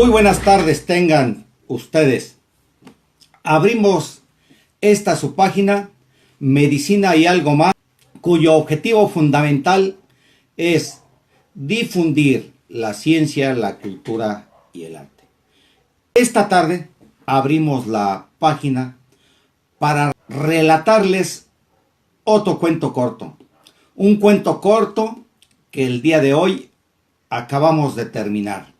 Muy buenas tardes tengan ustedes. Abrimos esta su página, Medicina y algo más, cuyo objetivo fundamental es difundir la ciencia, la cultura y el arte. Esta tarde abrimos la página para relatarles otro cuento corto. Un cuento corto que el día de hoy acabamos de terminar.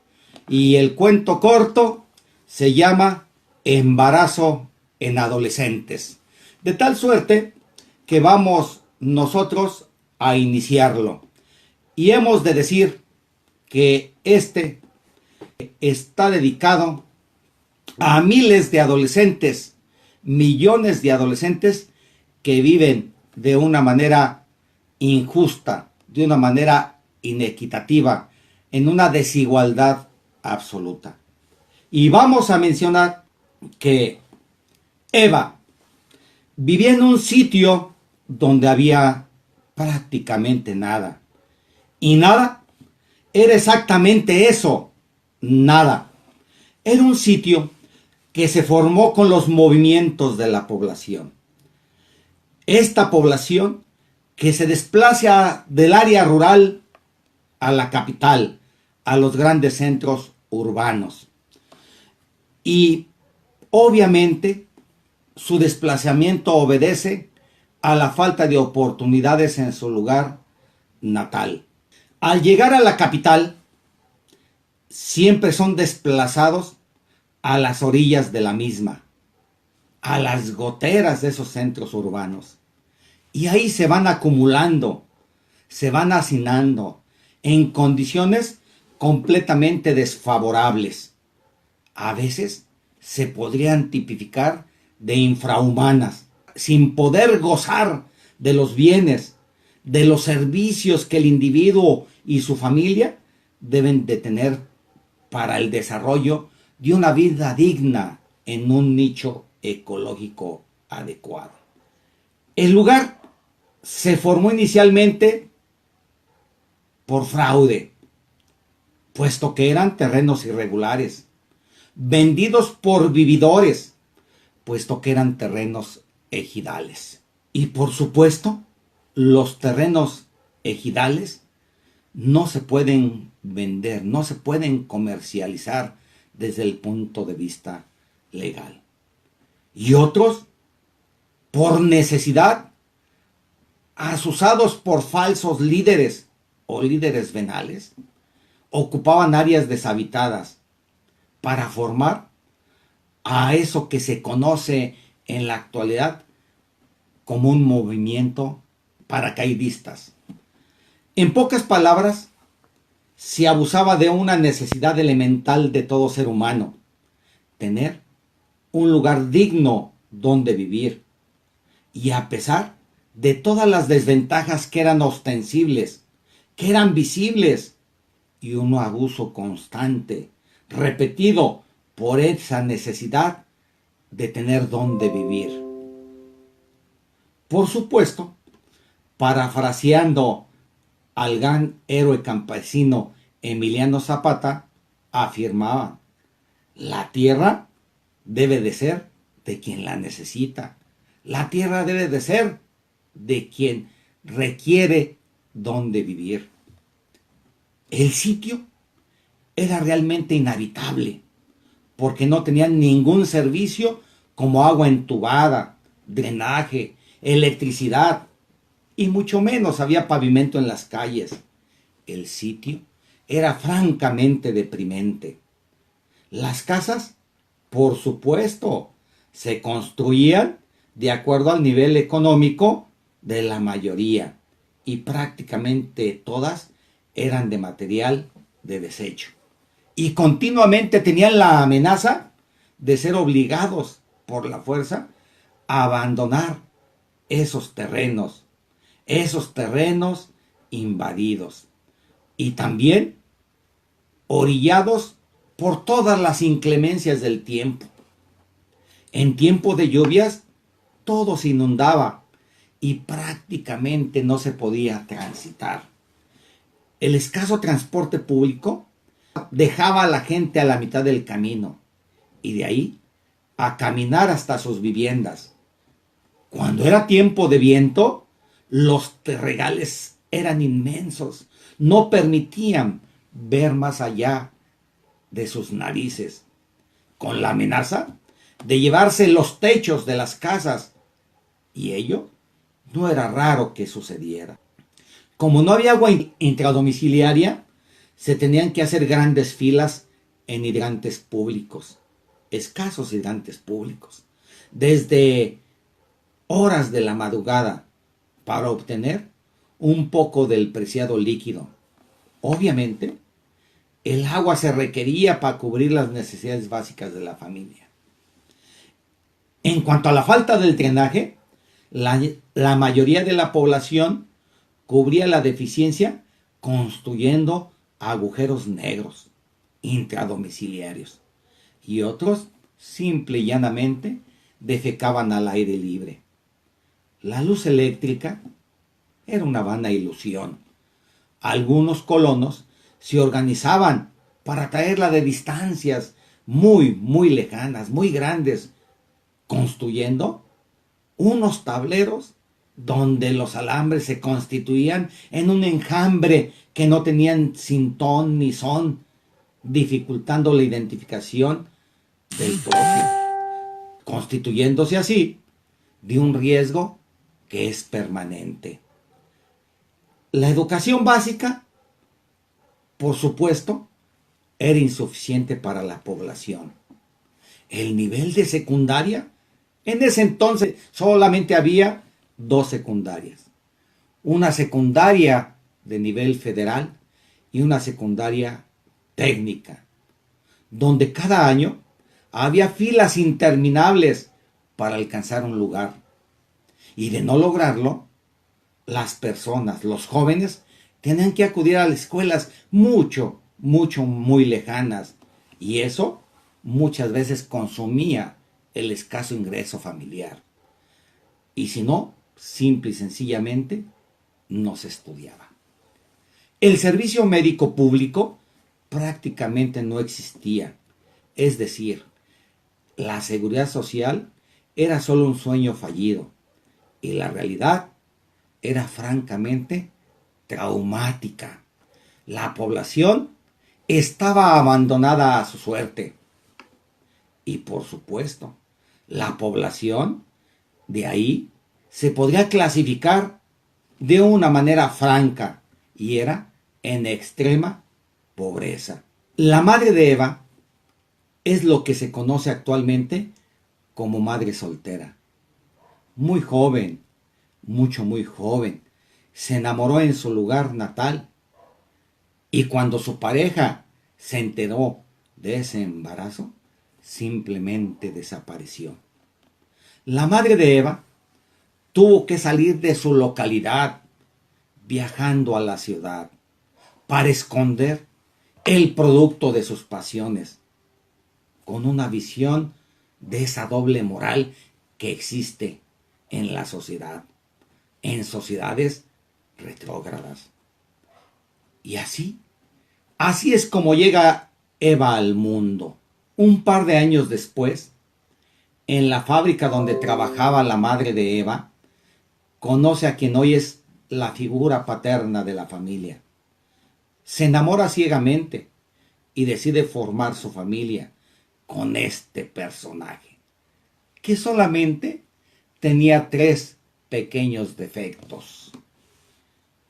Y el cuento corto se llama Embarazo en adolescentes. De tal suerte que vamos nosotros a iniciarlo. Y hemos de decir que este está dedicado a miles de adolescentes, millones de adolescentes que viven de una manera injusta, de una manera inequitativa, en una desigualdad absoluta. Y vamos a mencionar que Eva vivía en un sitio donde había prácticamente nada. Y nada era exactamente eso, nada. Era un sitio que se formó con los movimientos de la población. Esta población que se desplaza del área rural a la capital, a los grandes centros urbanos. Y obviamente su desplazamiento obedece a la falta de oportunidades en su lugar natal. Al llegar a la capital, siempre son desplazados a las orillas de la misma, a las goteras de esos centros urbanos. Y ahí se van acumulando, se van hacinando en condiciones completamente desfavorables. A veces se podrían tipificar de infrahumanas, sin poder gozar de los bienes, de los servicios que el individuo y su familia deben de tener para el desarrollo de una vida digna en un nicho ecológico adecuado. El lugar se formó inicialmente por fraude, puesto que eran terrenos irregulares, vendidos por vividores, puesto que eran terrenos ejidales. Y por supuesto, los terrenos ejidales no se pueden vender, no se pueden comercializar desde el punto de vista legal. Y otros, por necesidad, asusados por falsos líderes o líderes venales, ocupaban áreas deshabitadas para formar a eso que se conoce en la actualidad como un movimiento paracaidistas. En pocas palabras, se abusaba de una necesidad elemental de todo ser humano: tener un lugar digno donde vivir. Y a pesar de todas las desventajas que eran ostensibles, que eran visibles, y un abuso constante, repetido por esa necesidad de tener donde vivir. Por supuesto, parafraseando al gran héroe campesino Emiliano Zapata, afirmaba: la tierra debe de ser de quien la necesita. La tierra debe de ser de quien requiere donde vivir. El sitio era realmente inhabitable, porque no tenían ningún servicio como agua entubada, drenaje, electricidad, y mucho menos había pavimento en las calles. El sitio era francamente deprimente. Las casas, por supuesto, se construían de acuerdo al nivel económico de la mayoría, y prácticamente todas eran de material de desecho. Y continuamente tenían la amenaza de ser obligados por la fuerza a abandonar esos terrenos invadidos, y también orillados por todas las inclemencias del tiempo. En tiempo de lluvias todo se inundaba y prácticamente no se podía transitar. El escaso transporte público dejaba a la gente a la mitad del camino y de ahí a caminar hasta sus viviendas. Cuando era tiempo de viento, los terregales eran inmensos, no permitían ver más allá de sus narices, con la amenaza de llevarse los techos de las casas, y ello no era raro que sucediera. Como no había agua intradomiciliaria, se tenían que hacer grandes filas en hidrantes públicos, escasos hidrantes públicos, desde horas de la madrugada para obtener un poco del preciado líquido. Obviamente, el agua se requería para cubrir las necesidades básicas de la familia. En cuanto a la falta del drenaje, la mayoría de la población cubría la deficiencia construyendo agujeros negros intradomiciliarios y otros simple y llanamente defecaban al aire libre. La luz eléctrica era una vana ilusión. Algunos colonos se organizaban para traerla de distancias muy lejanas, muy grandes, construyendo unos tableros donde los alambres se constituían en un enjambre que no tenían sin ton ni son, dificultando la identificación del propio, constituyéndose así de un riesgo que es permanente. La educación básica, por supuesto, era insuficiente para la población. El nivel de secundaria, en ese entonces solamente había 2 secundarias. Una secundaria de nivel federal y una secundaria técnica, donde cada año había filas interminables para alcanzar un lugar. Y de no lograrlo, las personas, los jóvenes, tenían que acudir a las escuelas muy lejanas. Y eso muchas veces consumía el escaso ingreso familiar. Y si no, simple y sencillamente, no se estudiaba. El servicio médico público prácticamente no existía. Es decir, la seguridad social era solo un sueño fallido. Y la realidad era francamente traumática. La población estaba abandonada a su suerte. Y por supuesto, la población de ahí se podría clasificar de una manera franca y era en extrema pobreza. La madre de Eva es lo que se conoce actualmente como madre soltera. Muy joven, muy joven, se enamoró en su lugar natal y cuando su pareja se enteró de ese embarazo, simplemente desapareció. La madre de Eva tuvo que salir de su localidad viajando a la ciudad para esconder el producto de sus pasiones, con una visión de esa doble moral que existe en la sociedad, en sociedades retrógradas. Y así es como llega Eva al mundo. Un par de años después, en la fábrica donde trabajaba la madre de Eva, conoce a quien hoy es la figura paterna de la familia. Se enamora ciegamente y decide formar su familia con este personaje, que solamente tenía 3 pequeños defectos.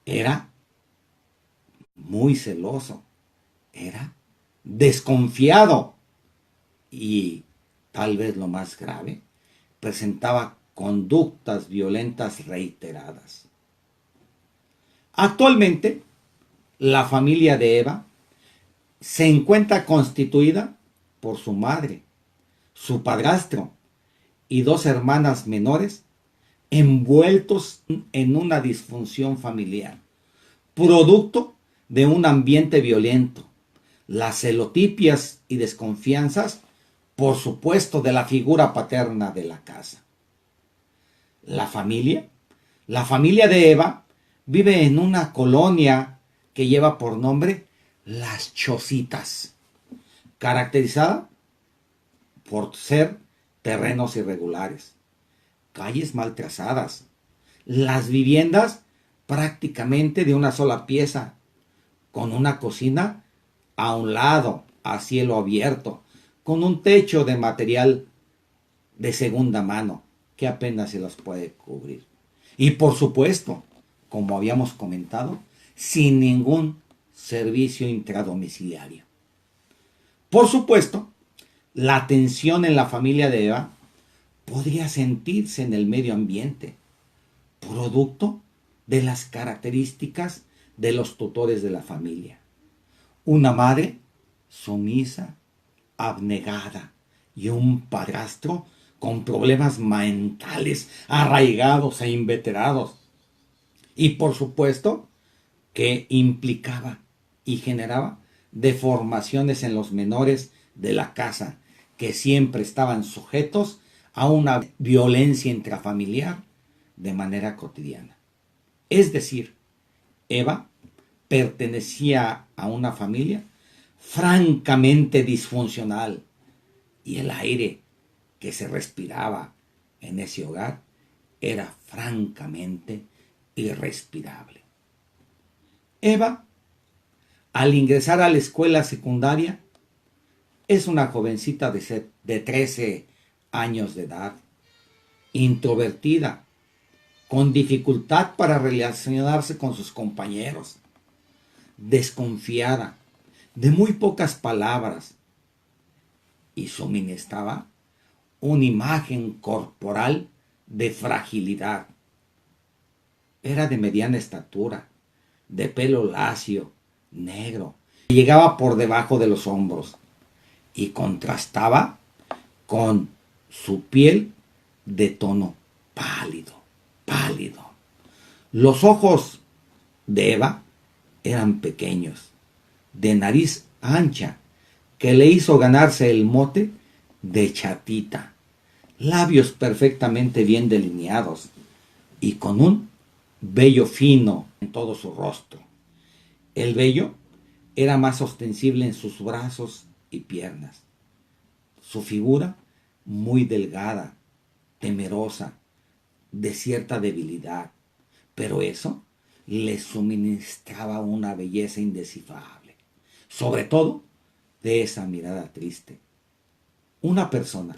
Era muy celoso, era desconfiado y, tal vez lo más grave, presentaba conductas violentas reiteradas. Actualmente, la familia de Eva se encuentra constituida por su madre, su padrastro y 2 hermanas menores envueltos en una disfunción familiar, producto de un ambiente violento, las celotipias y desconfianzas, por supuesto, de la figura paterna de la casa. La familia de Eva vive en una colonia que lleva por nombre las chocitas, caracterizada por ser terrenos irregulares, calles mal trazadas, las viviendas prácticamente de una sola pieza, con una cocina a un lado, a cielo abierto, con un techo de material de segunda mano, que apenas se los puede cubrir. Y por supuesto, como habíamos comentado, sin ningún servicio intradomiciliario. Por supuesto, la tensión en la familia de Eva podría sentirse en el medio ambiente, producto de las características de los tutores de la familia. Una madre sumisa, abnegada, y un padrastro con problemas mentales arraigados e inveterados. Y por supuesto que implicaba y generaba deformaciones en los menores de la casa, que siempre estaban sujetos a una violencia intrafamiliar de manera cotidiana. Es decir, Eva pertenecía a una familia francamente disfuncional, y el aire que se respiraba en ese hogar era francamente irrespirable. Eva, al ingresar a la escuela secundaria, es una jovencita de 13 años de edad, introvertida, con dificultad para relacionarse con sus compañeros, desconfiada, de muy pocas palabras, y suministraba una imagen corporal de fragilidad. Era de mediana estatura, de pelo lacio, negro, que llegaba por debajo de los hombros y contrastaba con su piel de tono pálido, pálido. Los ojos de Eva eran pequeños, de nariz ancha, que le hizo ganarse el mote de chatita, labios perfectamente bien delineados y con un vello fino en todo su rostro. El vello era más ostensible en sus brazos y piernas. Su figura muy delgada, temerosa, de cierta debilidad, pero eso le suministraba una belleza indescifrable, sobre todo de esa mirada triste. Una persona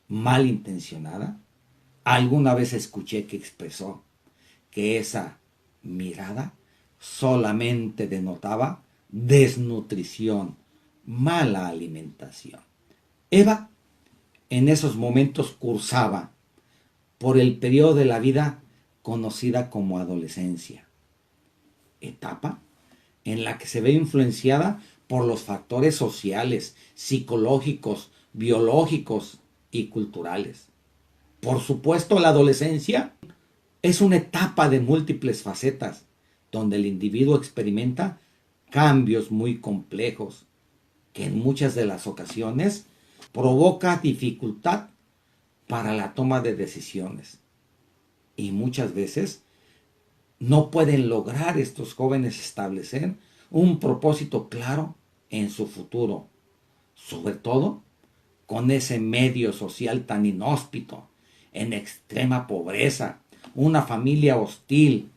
malintencionada, alguna vez escuché que expresó que esa mirada solamente denotaba desnutrición, mala alimentación. Eva en esos momentos cursaba por el periodo de la vida conocida como adolescencia, etapa en la que se ve influenciada por los factores sociales, psicológicos, biológicos y culturales. Por supuesto, la adolescencia es una etapa de múltiples facetas, donde el individuo experimenta cambios muy complejos, que en muchas de las ocasiones provoca dificultad para la toma de decisiones. Y muchas veces no pueden lograr estos jóvenes establecer un propósito claro en su futuro, sobre todo con ese medio social tan inhóspito, en extrema pobreza, una familia hostil,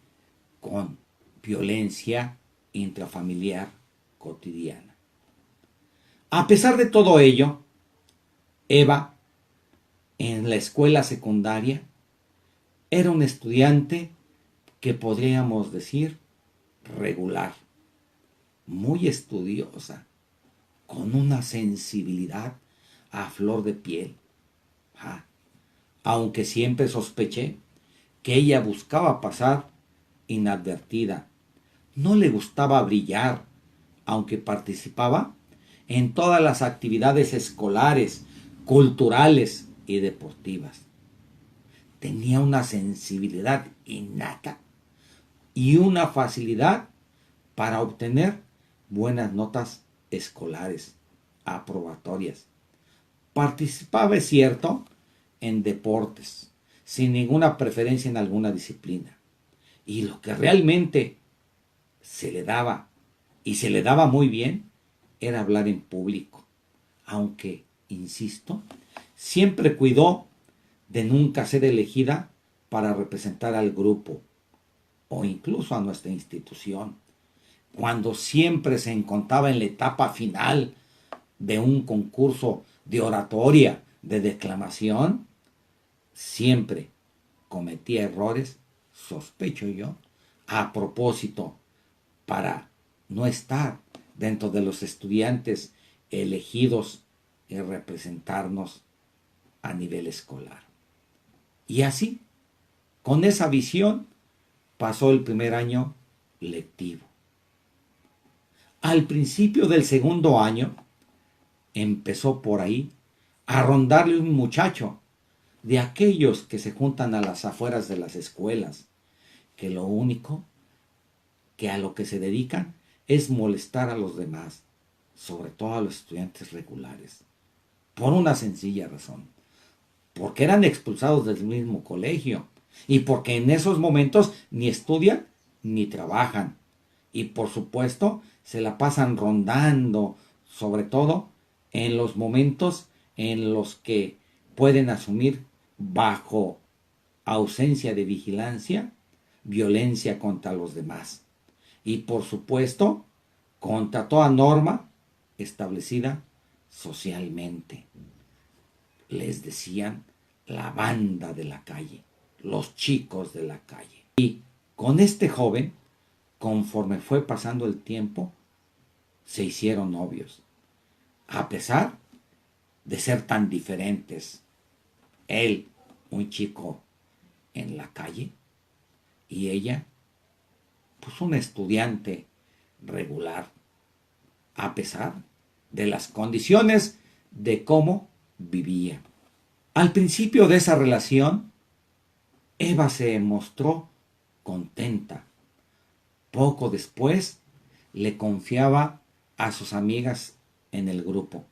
con violencia intrafamiliar cotidiana. A pesar de todo ello, Eva, en la escuela secundaria, era un estudiante que podríamos decir regular, muy estudiosa, con una sensibilidad a flor de piel. Aunque siempre sospeché que ella buscaba pasar inadvertida. No le gustaba brillar, aunque participaba en todas las actividades escolares, culturales y deportivas. Tenía una sensibilidad innata y una facilidad para obtener buenas notas escolares, aprobatorias. Participaba, es cierto, en deportes, sin ninguna preferencia en alguna disciplina. Y lo que realmente se le daba y se le daba muy bien era hablar en público, aunque, insisto, siempre cuidó de nunca ser elegida para representar al grupo o incluso a nuestra institución. Cuando siempre se encontraba en la etapa final de un concurso de oratoria, de declamación, siempre cometía errores, sospecho yo, a propósito, para no estar dentro de los estudiantes elegidos y representarnos a nivel escolar. Y así, con esa visión, pasó el primer año lectivo. Al principio del segundo año, empezó por ahí a rondarle un muchacho de aquellos que se juntan a las afueras de las escuelas, que lo único que a lo que se dedican es molestar a los demás, sobre todo a los estudiantes regulares, por una sencilla razón, porque eran expulsados del mismo colegio y porque en esos momentos ni estudian ni trabajan y por supuesto se la pasan rondando, sobre todo en los momentos en los que pueden asumir bajo ausencia de vigilancia violencia contra los demás y por supuesto contra toda norma establecida socialmente. Les decían la banda de la calle, los chicos de la calle. Y con este joven, conforme fue pasando el tiempo, se hicieron novios, a pesar de ser tan diferentes. Él, un chico en la calle, y ella, pues una estudiante regular, a pesar de las condiciones de cómo vivía. Al principio de esa relación, Eva se mostró contenta. Poco después, le confiaba a sus amigas en el grupo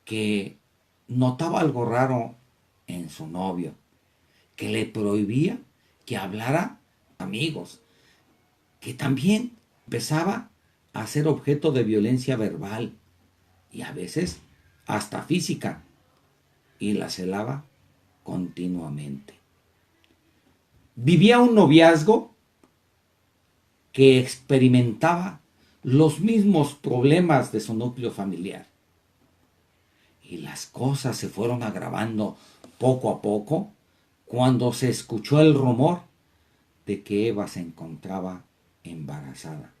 que notaba algo raro en su novio, que le prohibía que hablara con amigos, que también empezaba a ser objeto de violencia verbal y a veces hasta física, y la celaba continuamente. Vivía un noviazgo que experimentaba los mismos problemas de su núcleo familiar. Y las cosas se fueron agravando poco a poco cuando se escuchó el rumor de que Eva se encontraba embarazada.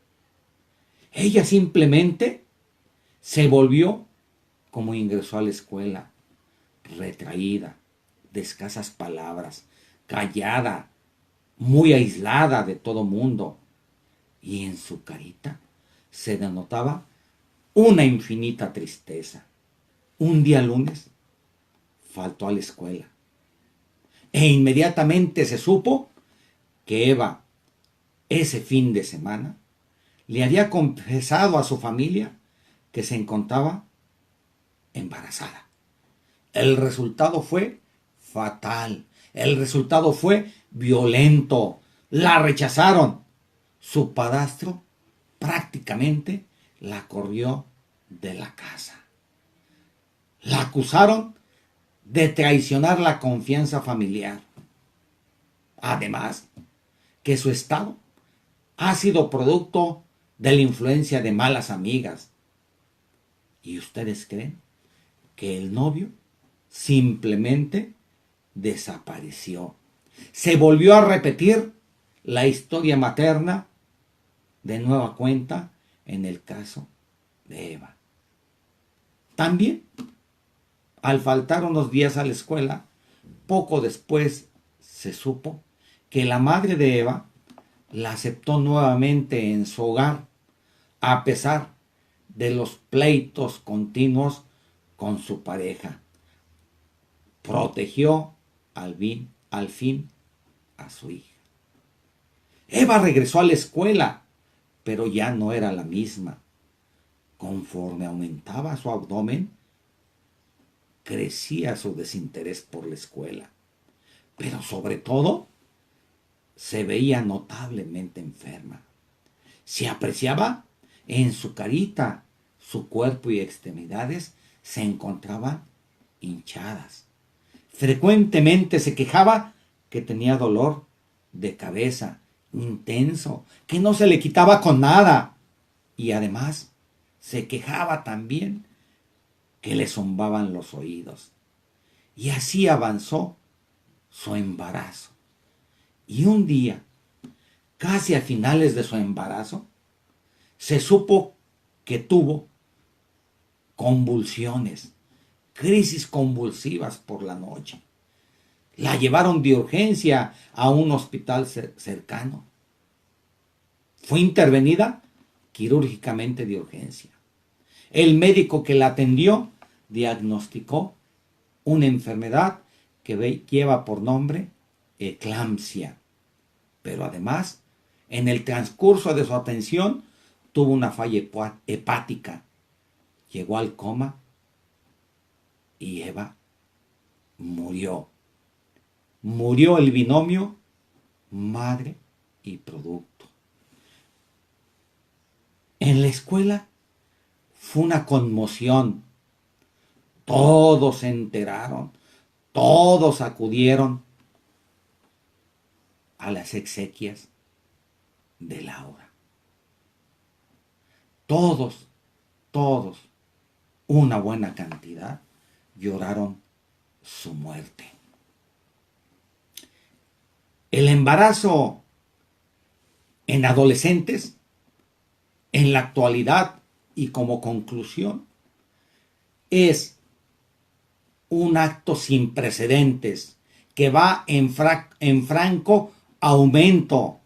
Ella simplemente se volvió como ingresó a la escuela, retraída, de escasas palabras, callada, muy aislada de todo mundo. Y en su carita se denotaba una infinita tristeza. Un día lunes faltó a la escuela e inmediatamente se supo que Eva ese fin de semana le había confesado a su familia que se encontraba embarazada. El resultado fue fatal, el resultado fue violento, la rechazaron. Su padrastro prácticamente la corrió de la casa. La acusaron de traicionar la confianza familiar. Además, que su estado ha sido producto de la influencia de malas amigas. ¿Y ustedes creen que el novio simplemente desapareció? Se volvió a repetir la historia materna de nueva cuenta en el caso de Eva. También, al faltar unos días a la escuela, poco después se supo que la madre de Eva la aceptó nuevamente en su hogar, a pesar de los pleitos continuos con su pareja. Protegió al fin a su hija. Eva regresó a la escuela, pero ya no era la misma. Conforme aumentaba su abdomen, crecía su desinterés por la escuela. Pero sobre todo, se veía notablemente enferma. Se apreciaba En su carita, su cuerpo y extremidades se encontraban hinchadas. Frecuentemente se quejaba que tenía dolor de cabeza intenso, que no se le quitaba con nada. Y además se quejaba también que le zumbaban los oídos. Y así avanzó su embarazo. Y un día, casi a finales de su embarazo, se supo que tuvo convulsiones, crisis convulsivas por la noche. La llevaron de urgencia a un hospital cercano. Fue intervenida quirúrgicamente de urgencia. El médico que la atendió diagnosticó una enfermedad que lleva por nombre eclampsia. Pero además, en el transcurso de su atención, tuvo una falla hepática. Llegó al coma y Eva murió. Murió el binomio madre y producto. En la escuela fue una conmoción. Todos se enteraron, todos acudieron a las exequias de Laura. Todos, una buena cantidad, lloraron su muerte. El embarazo en adolescentes, en la actualidad y como conclusión, es un acto sin precedentes que va en franco aumento,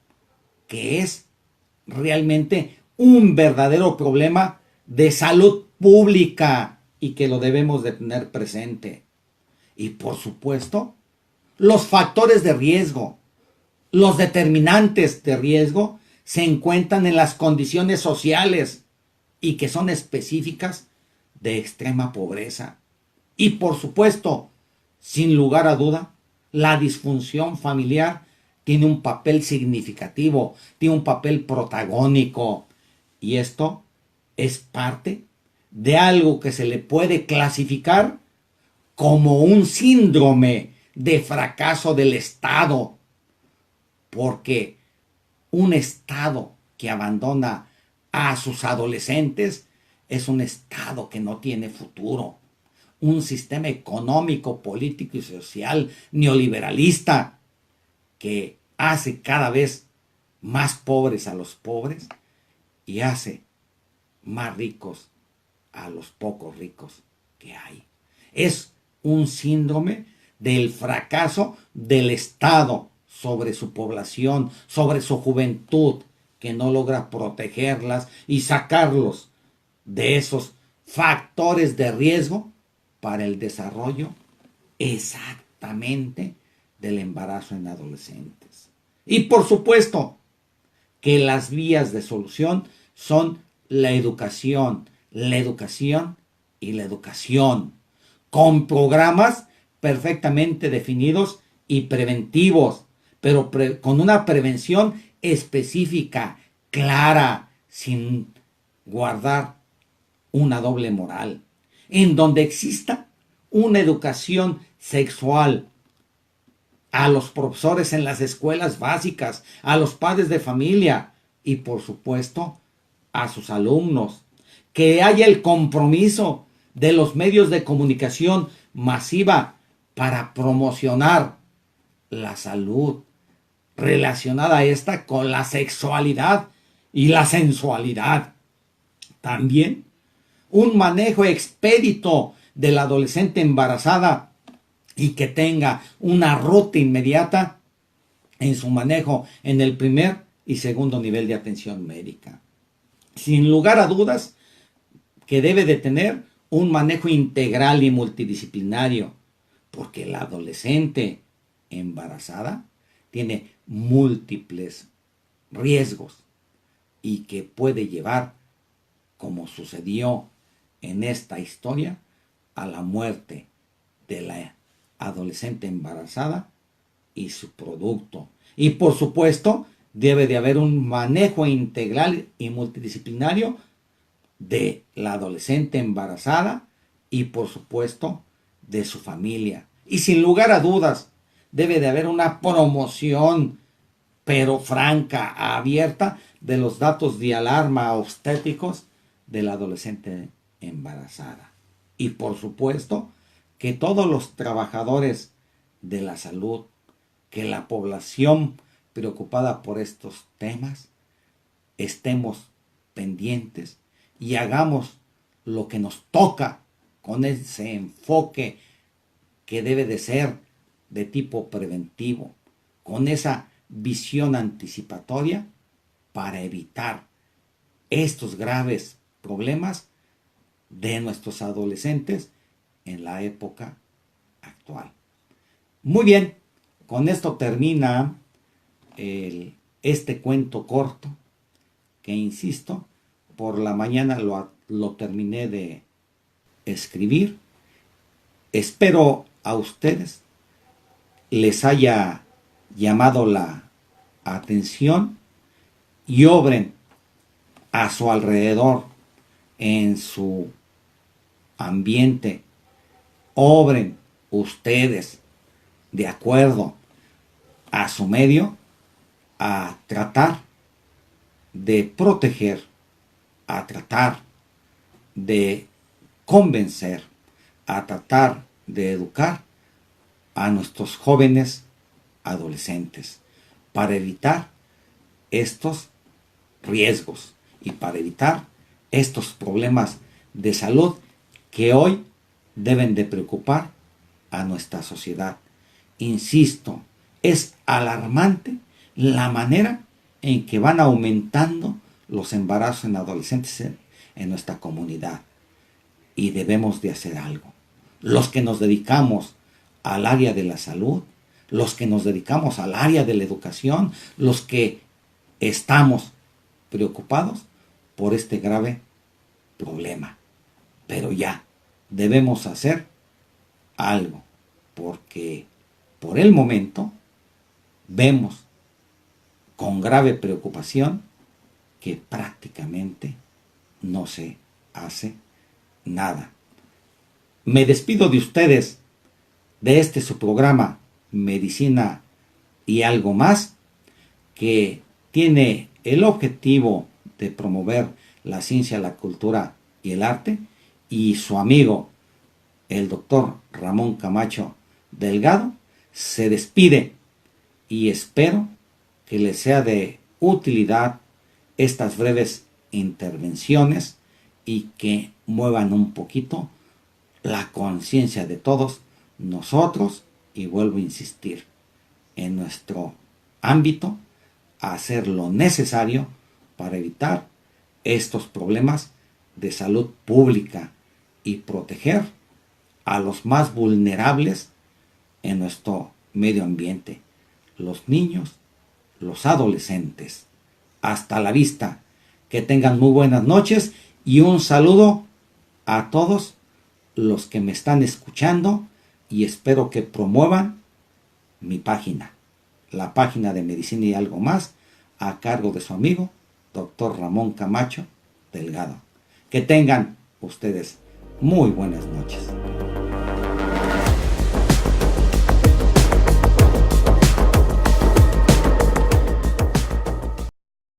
que es realmente un verdadero problema de salud pública y que lo debemos de tener presente. Y por supuesto, los factores de riesgo, los determinantes de riesgo se encuentran en las condiciones sociales y que son específicas de extrema pobreza. Y por supuesto, sin lugar a duda, la disfunción familiar tiene un papel significativo, tiene un papel protagónico. Y esto es parte de algo que se le puede clasificar como un síndrome de fracaso del Estado. Porque un Estado que abandona a sus adolescentes es un Estado que no tiene futuro. Un sistema económico, político y social neoliberalista que hace cada vez más pobres a los pobres y hace más ricos a los pocos ricos que hay. Es un síndrome del fracaso del Estado sobre su población, sobre su juventud, que no logra protegerlas y sacarlos de esos factores de riesgo para el desarrollo exactamente del embarazo en adolescentes. Y por supuesto que las vías de solución son la educación y la educación, con programas perfectamente definidos y preventivos, pero con una prevención específica, clara, sin guardar una doble moral, en donde exista una educación sexual a los profesores en las escuelas básicas, a los padres de familia y por supuesto a sus alumnos. Que haya el compromiso de los medios de comunicación masiva para promocionar la salud relacionada a esta con la sexualidad y la sensualidad. También un manejo expedito de la adolescente embarazada y que tenga una ruta inmediata en su manejo en el primer y segundo nivel de atención médica. Sin lugar a dudas, que debe de tener un manejo integral y multidisciplinario, porque la adolescente embarazada tiene múltiples riesgos y que puede llevar, como sucedió en esta historia, a la muerte de la adolescente embarazada y su producto. Y por supuesto, debe de haber un manejo integral y multidisciplinario de la adolescente embarazada y por supuesto de su familia. Y sin lugar a dudas, debe de haber una promoción, pero franca, abierta, de los datos de alarma obstétricos de la adolescente embarazada. Y por supuesto, que todos los trabajadores de la salud, que la población preocupada por estos temas, estemos pendientes y hagamos lo que nos toca con ese enfoque que debe de ser de tipo preventivo, con esa visión anticipatoria para evitar estos graves problemas de nuestros adolescentes en la época actual. Muy bien, con esto termina este cuento corto que, insisto, por la mañana lo terminé de escribir. Espero a ustedes les haya llamado la atención y obren a su alrededor, en su ambiente, obren ustedes de acuerdo a su medio a tratar de proteger, a tratar de convencer, a tratar de educar a nuestros jóvenes adolescentes para evitar estos riesgos y para evitar estos problemas de salud que hoy deben de preocupar a nuestra sociedad. Insisto, es alarmante la manera en que van aumentando los embarazos en adolescentes en nuestra comunidad, y debemos de hacer algo. Los que nos dedicamos al área de la salud, los que nos dedicamos al área de la educación, los que estamos preocupados por este grave problema. Pero ya debemos hacer algo, porque por el momento vemos con grave preocupación que prácticamente no se hace nada. Me despido de ustedes de este su programa Medicina y algo más, que tiene el objetivo de promover la ciencia, la cultura y el arte, y su amigo el doctor Ramón Camacho Delgado se despide, y espero que les sea de utilidad estas breves intervenciones y que muevan un poquito la conciencia de todos nosotros, y vuelvo a insistir, en nuestro ámbito, a hacer lo necesario para evitar estos problemas de salud pública y proteger a los más vulnerables en nuestro medio ambiente, los niños, los adolescentes. Hasta la vista, que tengan muy buenas noches y un saludo a todos los que me están escuchando, y espero que promuevan mi página, la página de Medicina y algo más, a cargo de su amigo doctor Ramón Camacho Delgado. Que tengan ustedes muy buenas noches.